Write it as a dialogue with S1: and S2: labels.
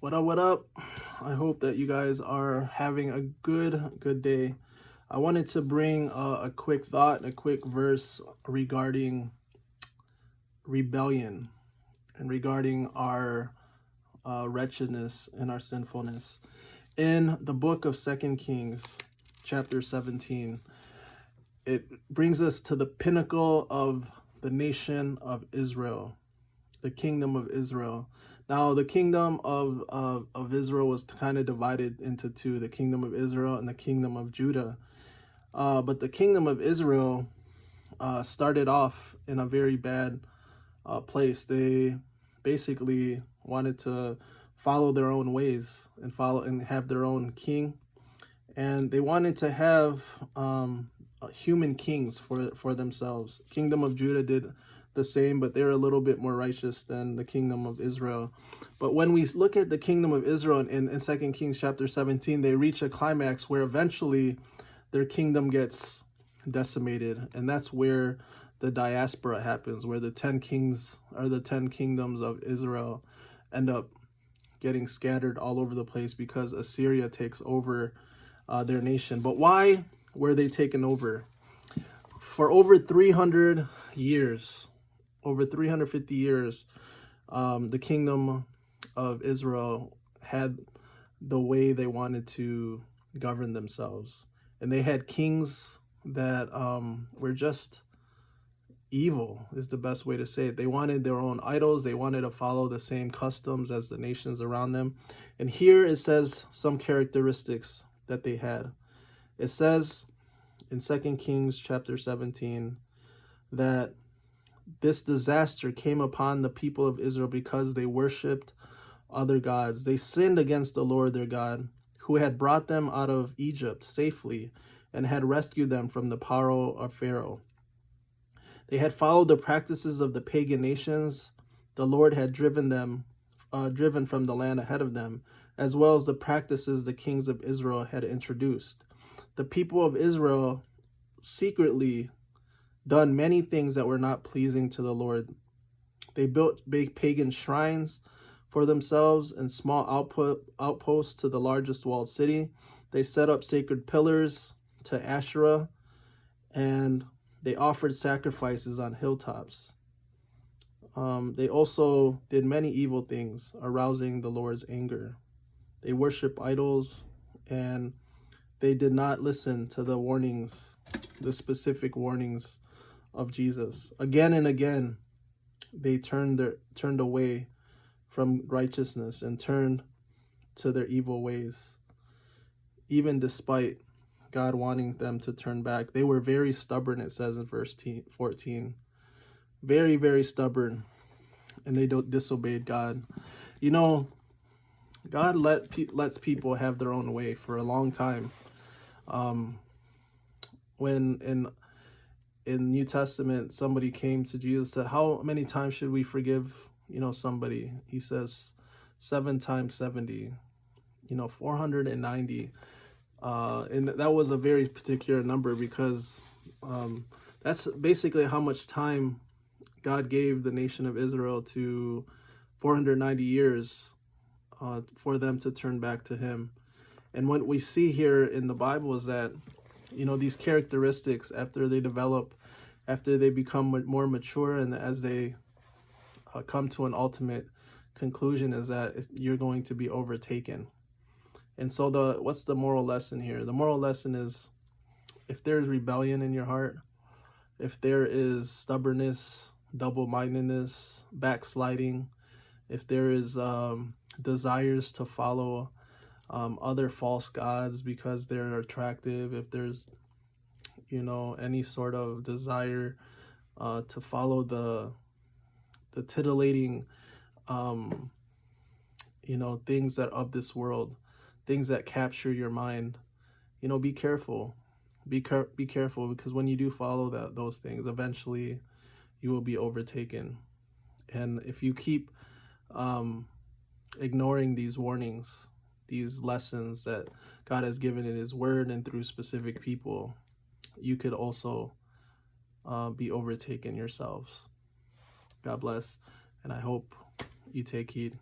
S1: What up, what up? I hope that you guys are having a good day. I wanted to bring a quick thought, a quick verse regarding rebellion and regarding our wretchedness and our sinfulness. In the book of Second Kings, chapter 17, it brings us to the pinnacle of the nation of Israel, the kingdom of Israel. Now, the kingdom of Israel was kind of divided into two, the kingdom of Israel and the kingdom of Judah. But the kingdom of Israel started off in a very bad place. They basically wanted to follow their own ways and have their own king. And they wanted to have human kings for themselves. Kingdom of Judah did the same, but they're a little bit more righteous than the kingdom of Israel. But when we look at the kingdom of Israel in 2 Kings chapter 17, they reach a climax where eventually their kingdom gets decimated. And that's where the diaspora happens, where the 10 kings or the 10 kingdoms of Israel end up getting scattered all over the place because Assyria takes over their nation. But why were they taken over? For over 300 years, over 350 years, the kingdom of Israel had the way they wanted to govern themselves. And they had kings that were just evil, is the best way to say it. They wanted their own idols. They wanted to follow the same customs as the nations around them. And here it says some characteristics that they had. It says in 2 Kings chapter 17 that this disaster came upon the people of Israel because they worshipped other gods. They sinned against the Lord their God, who had brought them out of Egypt safely and had rescued them from the power of Pharaoh. They had followed the practices of the pagan nations. The Lord had driven from the land ahead of them, as well as the practices the kings of Israel had introduced. The people of Israel secretly done many things that were not pleasing to the Lord. They built big pagan shrines for themselves and small outposts to the largest walled city. They set up sacred pillars to Asherah, and they offered sacrifices on hilltops. They also did many evil things, arousing the Lord's anger. They worship idols, and they did not listen to the warnings, the specific warnings of Jesus. Again and again, they turned away from righteousness and turned to their evil ways, even despite God wanting them to turn back. They were very stubborn, it says in verse 14. Very, very stubborn, and they disobeyed God. You know, God lets people have their own way for a long time. When in New Testament, somebody came to Jesus and said, how many times should we forgive, somebody? He says 7 times 70, 490. And that was a very particular number because that's basically how much time God gave the nation of Israel, to 490 years for them to turn back to him. And what we see here in the Bible is that, these characteristics, after they become more mature, and as they come to an ultimate conclusion, is that you're going to be overtaken. And so what's the moral lesson here? The moral lesson is, if there is rebellion in your heart, if there is stubbornness, double-mindedness, backsliding, if there is desires to follow other false gods because they're attractive, if there's any sort of desire to follow the titillating things that of this world, things that capture your mind, be careful. Be careful, because when you do follow those things, eventually you will be overtaken. And if you keep ignoring these warnings, these lessons that God has given in his word and through specific people, you could also be overtaken yourselves. God bless, and I hope you take heed.